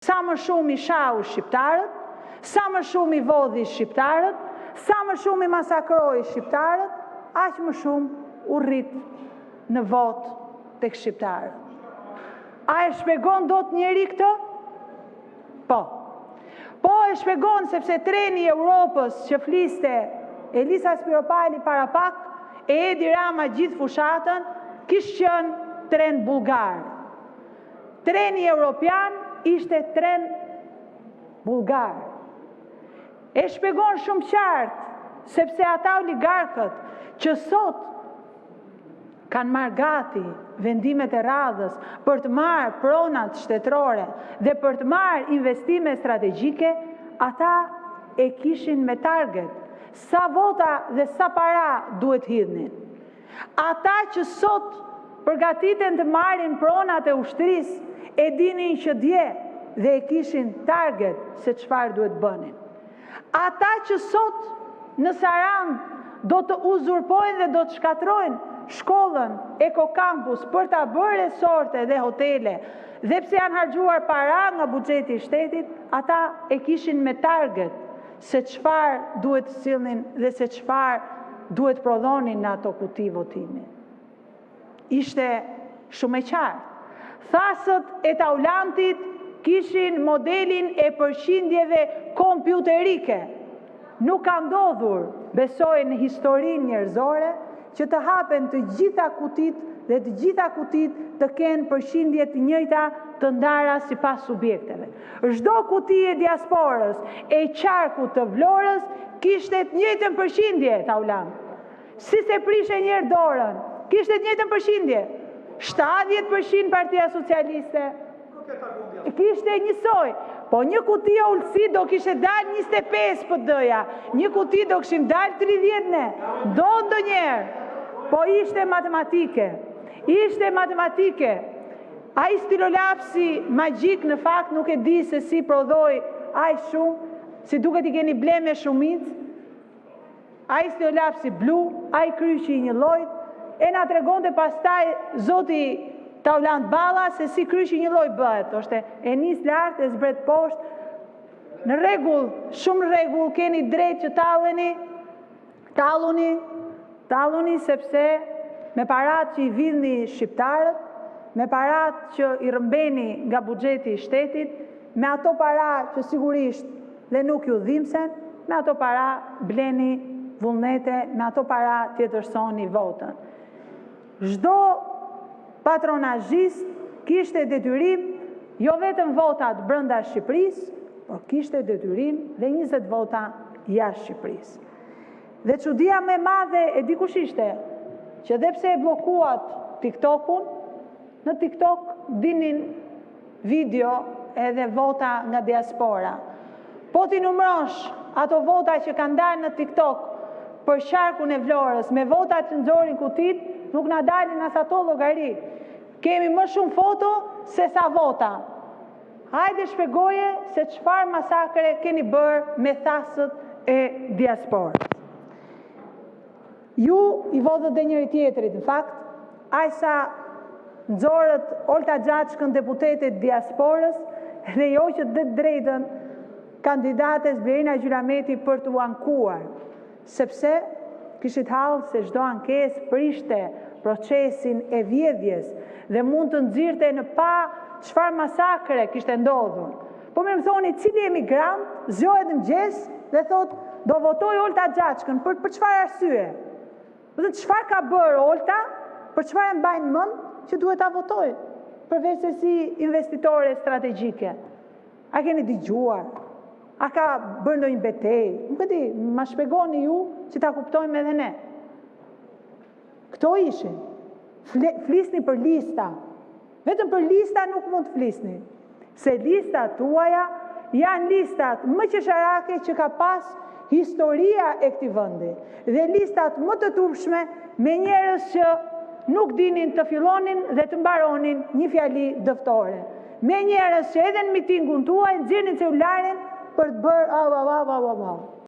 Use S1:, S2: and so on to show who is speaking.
S1: Sa më shumë i shahu shqiptarët, sa më shumë i vodhi shqiptarët, sa më shumë i masakroi shqiptarët, aq më shumë u rrit në votë tek shqiptarët. A e shpjegon dot njeri këtë? Po. Po e shpjegon sepse treni i Europës që fliste Elisa Spiropali para pak e Edi Rama gjithë fushatën, kishte qenë tren bullgar. Treni europian ishte tren bullgar. E shpjegon shumë qartë sepse ata oligarkët që sot kanë marrë gati vendimet e radhës për të marrë pronat shtetërore dhe për të marrë investime strategjike, ata e kishin me target sa vota dhe sa para duhet hidhnin. Ata që sot përgatiten të marrin pronat e ushtrisë e dinin që dje dhe e kishin target se çfarë duhet bënin. Ata që sot në Sarandë do të uzurpojnë dhe do të shkatrojnë shkollën Eko Campus për ta bërë resorte dhe hotele, dhe pse janë harxuar para nga buxheti i shtetit, ata e kishin me target se çfarë duhet të sillnin dhe se çfarë duhet prodhonin në ato kuti votimi. Ishte shumë e qartë. Thasët e Taulantit kishin modelin e përqindjeve kompjuterike. Nuk ka ndodhur, besoj në historinë njerëzore, që të hapen të gjitha kutit dhe të gjitha kutit të kenë përqindje të njëjta të ndara sipas subjekteve. Çdo kuti e diasporës e qarkut të Vlorës kishte të njëjtën përqindje, Taulant. Si se prishe njerë dorën, kishte të njëjtën përqindje. 70% Partia Socialiste, kishte njësoj. Po një kuti e ulësi do kishe dalë 25 PD-ja, një kuti do kishin dalë 30 ne, do ndonjëherë. Po ishte matematike, ishte matematike. Ai stilolapsi magjik në fakt nuk e di se si prodhoi ai shumë, si duket i keni ble me shumicë. Ai stilolapsi blu, ai kryqi i një llojit, e na tregonte pastaj zoti Taulant Balla se si kryqi një lloj bëhet, thoshte, e nis lart e zbret poshtë. Në rregull, shumë rregull, keni drejt që talluni sepse me parat që i vidhni shqiptarët, me parat që i rëmbeni nga buxheti i shtetit, me ato para që sigurisht dhe nuk ju dhimbsen, me ato para bleni vullnete, me ato para tjetërsoni votën. Çdo patronazhist kishte detyrim jo vetëm votat brenda Shqipërisë, por kishte detyrim dhe 20 vota jashtë Shqipërisë. Dhe çudia më e madhe e di kush ishte, që dhe pse e bllokuat TikTokun, në TikTok dinin video edhe vota nga diaspora. Po ti numërosh ato vota që kanë dalë në TikTok për qarkun e Vlorës me votat që nxorin kutit, nuk na dalin as ato llogari. Kemi më shumë foto se sa vota. Hajde shpjegoje se çfarë masakre keni bërë me thasët e diasporës. Ju i vodhët dhe njëri tjetrit, në fakt, ajsa nxorët Olta Xhaçkën deputetet diasporës dhe jo që të drejtën kandidates Blerina Gjylameti për të ankuar, sepse kishit hallë se çdo ankesë prishte procesin e vjedhjes dhe mund të nxirrte në pa çfarë masakre kishte ndodhur. Po më thoni cili emigrant zgjohet në mëngjes dhe thot do votoj Olta Xhaçkën për çfarë arsye? Do të çfarë ka bërë Olta, për çfarë e mbajnë mend që duhet ta votoj? Përveç se si investitore strategjike. A keni dëgjuar? A ka bërë ndonjë betejë? Nuk e di, ma shpjegoni ju që ta kuptojmë edhe ne. Kto ishin? Flisni për lista. Vetëm për lista nuk mund të flisni. Se listat tuaja janë listat më qesharake që ka pas historia e këtij vendi. Dhe listat më të turpshme me njerëz që nuk dinin të fillonin dhe të mbaronin një fjali dëftore. Me njerëz që edhe në mitingun tuaj nxjerrin celularin për të bërë